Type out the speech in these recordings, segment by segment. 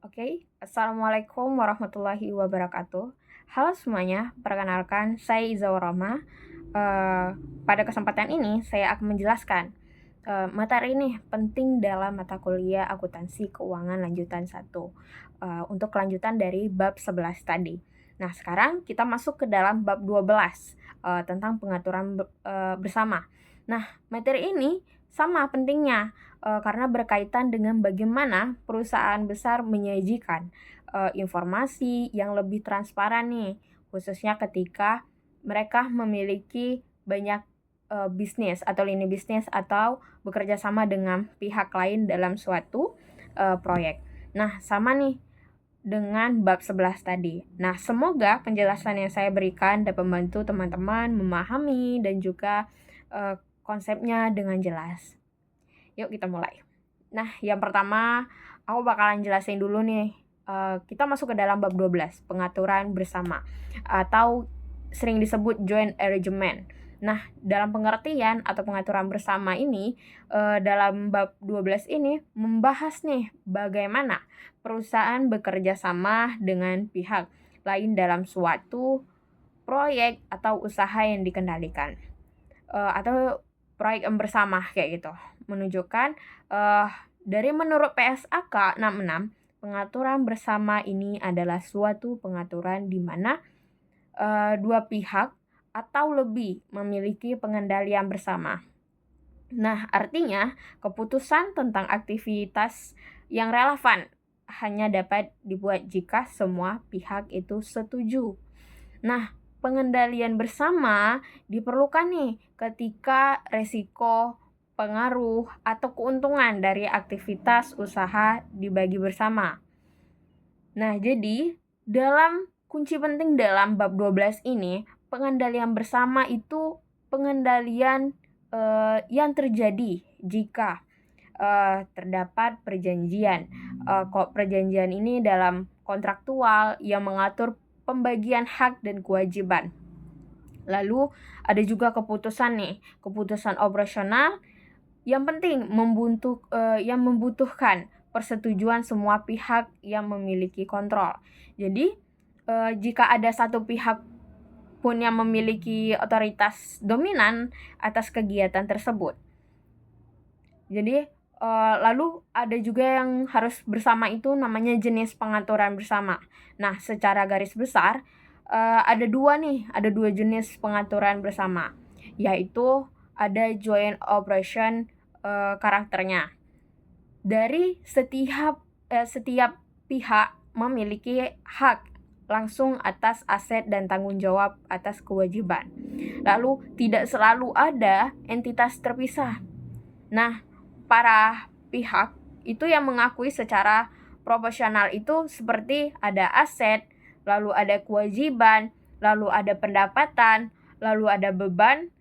Oke, Assalamualaikum warahmatullahi wabarakatuh. Halo semuanya, perkenalkan saya Izaur Roma. Pada kesempatan ini saya akan menjelaskan materi ini penting dalam mata kuliah akuntansi keuangan lanjutan 1 untuk kelanjutan dari bab 11 tadi. Nah, sekarang kita masuk ke dalam bab 12 tentang pengaturan bersama. Nah, materi ini sama pentingnya karena berkaitan dengan bagaimana perusahaan besar menyajikan informasi yang lebih transparan nih, khususnya ketika mereka memiliki banyak bisnis atau lini bisnis atau bekerja sama dengan pihak lain dalam suatu proyek. Nah, sama nih dengan bab 11 tadi. Nah, semoga penjelasan yang saya berikan dapat membantu teman-teman memahami dan juga konsepnya dengan jelas. Yuk kita mulai. Nah, yang pertama aku bakalan jelasin dulu nih. Kita masuk ke dalam bab 12, pengaturan bersama atau sering disebut joint arrangement. Nah, dalam pengertian atau pengaturan bersama ini, dalam bab 12 ini membahas nih bagaimana perusahaan bekerja sama dengan pihak lain dalam suatu proyek atau usaha yang dikendalikan. Atau proyek yang bersama kayak gitu. Menunjukkan dari menurut PSAK 66, pengaturan bersama ini adalah suatu pengaturan di mana dua pihak atau lebih memiliki pengendalian bersama. Nah, artinya keputusan tentang aktivitas yang relevan hanya dapat dibuat jika semua pihak itu setuju. Nah, pengendalian bersama diperlukan nih ketika resiko, pengaruh, atau keuntungan dari aktivitas usaha dibagi bersama. Nah, jadi dalam kunci penting dalam bab 12 ini, pengendalian bersama itu pengendalian yang terjadi jika terdapat perjanjian. Kok perjanjian ini dalam kontraktual yang mengatur pembagian hak dan kewajiban. Lalu ada juga keputusan nih, keputusan operasional yang penting yang membutuhkan persetujuan semua pihak yang memiliki kontrol. Jadi jika ada satu pihak pun yang memiliki otoritas dominan atas kegiatan tersebut. Jadi lalu ada juga yang harus bersama itu namanya jenis pengaturan bersama. Nah, secara garis besar ada dua jenis pengaturan bersama, yaitu ada joint operation karakternya. Dari setiap pihak memiliki hak langsung atas aset dan tanggung jawab atas kewajiban. Lalu tidak selalu ada entitas terpisah. Nah, para pihak itu yang mengakui secara proporsional itu seperti ada aset, lalu ada kewajiban, lalu ada pendapatan, lalu ada beban.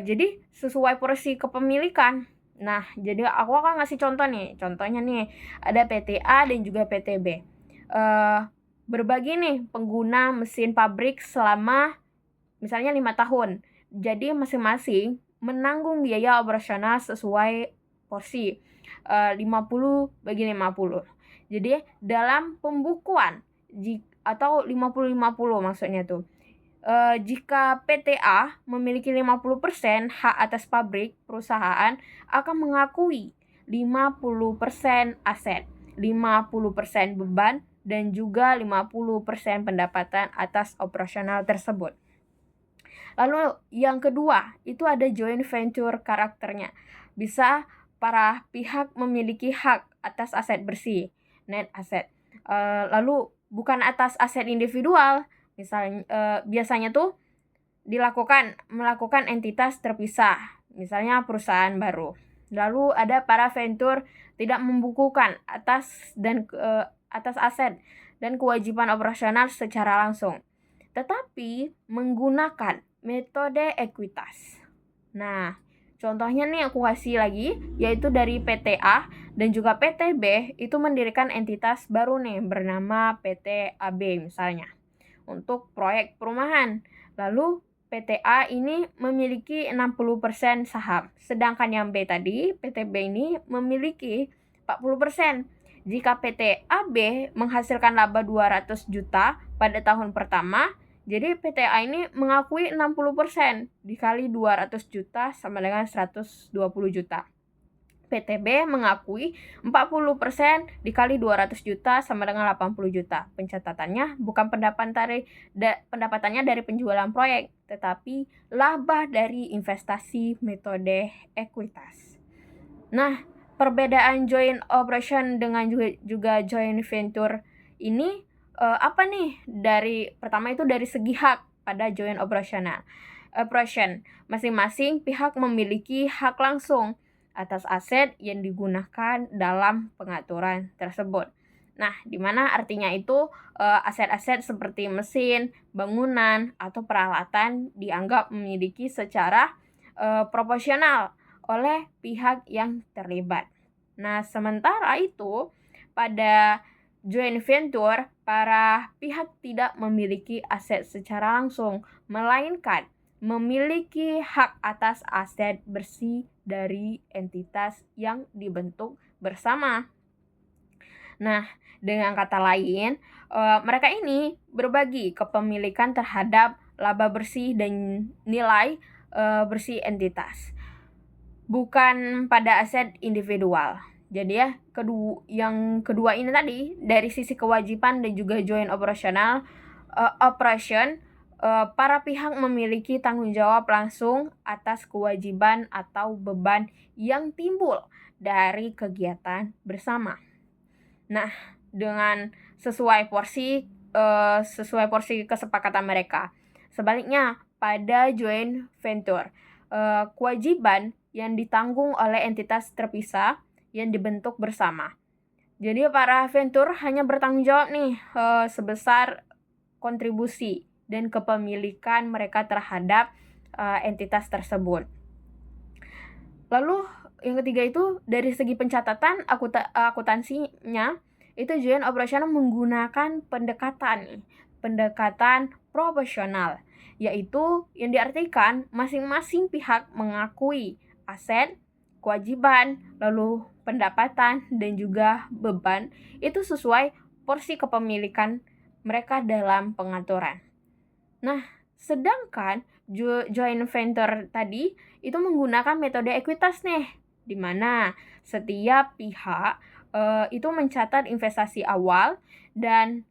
Jadi sesuai porsi kepemilikan. Nah, jadi aku akan ngasih contoh nih. Contohnya nih, ada PT A dan juga PT B. Berbagi nih pengguna mesin pabrik selama misalnya 5 tahun. Jadi masing-masing menanggung biaya operasional sesuai porsi 50/50. Jadi dalam pembukuan atau 50/50 maksudnya tuh. Jika PT A memiliki 50% hak atas pabrik, perusahaan akan mengakui 50% aset, 50% beban, dan juga 50% pendapatan atas operasional tersebut. Lalu yang kedua, itu ada joint venture karakternya. Bisa para pihak memiliki hak atas aset bersih, net asset. Lalu bukan atas aset individual. Misalnya biasanya tuh melakukan entitas terpisah, misalnya perusahaan baru. Lalu ada para venture tidak membukukan atas aset dan kewajiban operasional secara langsung, tetapi menggunakan metode ekuitas. Nah, contohnya nih aku kasih lagi, yaitu dari PT A dan juga PT B itu mendirikan entitas baru nih bernama PT AB misalnya untuk proyek perumahan. Lalu PT A ini memiliki 60% saham, sedangkan yang B tadi, PT B ini memiliki 40%. Jika PT AB menghasilkan laba 200 juta pada tahun pertama, jadi PT A ini mengakui 60% dikali 200 juta sama dengan 120 juta. PT B mengakui 40% dikali 200 juta sama dengan 80 juta. Pencatatannya bukan pendapatannya dari penjualan proyek, tetapi laba dari investasi metode ekuitas. Nah, perbedaan joint operation dengan juga joint venture ini apa nih? Pertama itu dari segi hak pada joint operation. Masing-masing pihak memiliki hak langsung atas aset yang digunakan dalam pengaturan tersebut. Nah, di mana artinya itu aset-aset seperti mesin, bangunan, atau peralatan dianggap memiliki secara proporsional oleh pihak yang terlibat. Nah, sementara itu pada joint venture, para pihak tidak memiliki aset secara langsung, melainkan memiliki hak atas aset bersih dari entitas yang dibentuk bersama. Nah, dengan kata lain, mereka ini berbagi kepemilikan terhadap laba bersih dan nilai bersih entitas, bukan pada aset individual. Jadi ya, yang kedua ini tadi, dari sisi kewajiban dan juga joint operation, para pihak memiliki tanggung jawab langsung atas kewajiban atau beban yang timbul dari kegiatan bersama. Nah, dengan sesuai porsi kesepakatan mereka. Sebaliknya, pada joint venture, kewajiban yang ditanggung oleh entitas terpisah yang dibentuk bersama. Jadi para venture hanya bertanggung jawab nih sebesar kontribusi dan kepemilikan mereka terhadap entitas tersebut. Lalu yang ketiga itu dari segi pencatatan akuntansinya, itu joint operational menggunakan pendekatan proporsional, yaitu yang diartikan masing-masing pihak mengakui aset, kewajiban, lalu pendapatan dan juga beban itu sesuai porsi kepemilikan mereka dalam pengaturan. Nah, sedangkan joint venture tadi itu menggunakan metode ekuitas nih, di mana setiap pihak itu mencatat investasi awal dan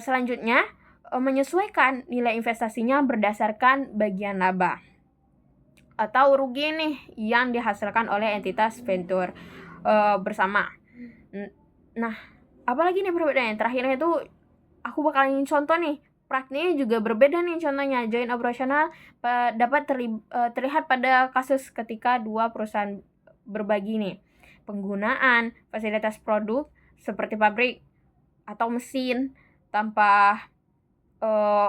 selanjutnya menyesuaikan nilai investasinya berdasarkan bagian laba atau rugi nih yang dihasilkan oleh entitas venture bersama. Nah, apalagi nih perbedaannya? Terakhirnya itu aku bakalan contoh nih. Praktiknya juga berbeda nih contohnya. Joint operational dapat terlihat pada kasus ketika dua perusahaan berbagi nih penggunaan fasilitas produk seperti pabrik atau mesin tanpa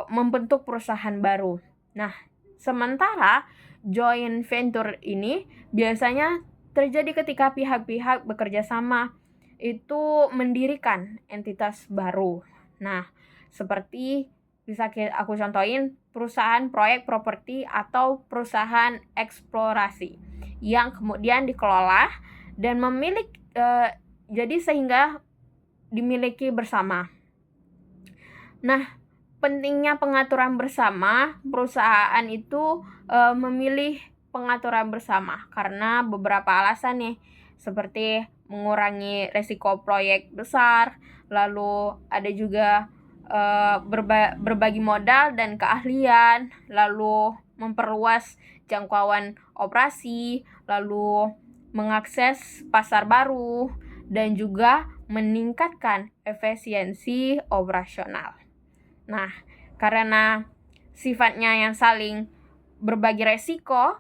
membentuk perusahaan baru. Nah, sementara joint venture ini biasanya terjadi ketika pihak-pihak bekerja sama itu mendirikan entitas baru. Nah, seperti bisa aku contohin perusahaan proyek properti atau perusahaan eksplorasi yang kemudian dikelola dan jadi sehingga dimiliki bersama. Nah, pentingnya pengaturan bersama, perusahaan itu memilih pengaturan bersama karena beberapa alasan nih, seperti mengurangi resiko proyek besar, lalu ada juga berbagi modal dan keahlian, lalu memperluas jangkauan operasi, lalu mengakses pasar baru, dan juga meningkatkan efisiensi operasional. Nah, karena sifatnya yang saling berbagi resiko,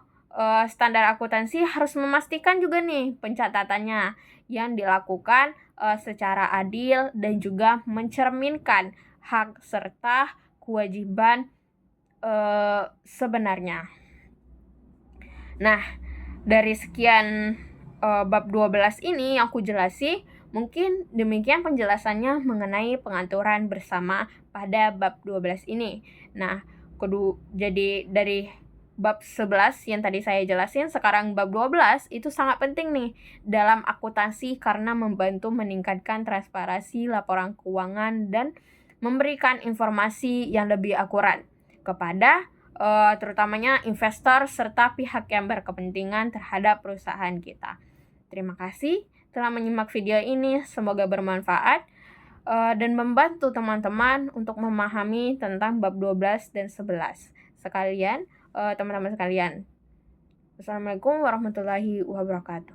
standar akuntansi harus memastikan juga nih pencatatannya yang dilakukan secara adil dan juga mencerminkan hak serta kewajiban sebenarnya. Nah, dari sekian bab 12 ini yang aku jelasi, mungkin demikian penjelasannya mengenai pengaturan bersama pada bab 12 ini. Nah, jadi dari bab 11 yang tadi saya jelasin, sekarang bab 12 itu sangat penting nih dalam akuntansi karena membantu meningkatkan transparansi laporan keuangan dan memberikan informasi yang lebih akurat kepada terutamanya investor serta pihak yang berkepentingan terhadap perusahaan kita. Terima kasih telah menyimak video ini, semoga bermanfaat dan membantu teman-teman untuk memahami tentang bab 12 dan 11. Sekalian, teman-teman sekalian. Assalamualaikum warahmatullahi wabarakatuh.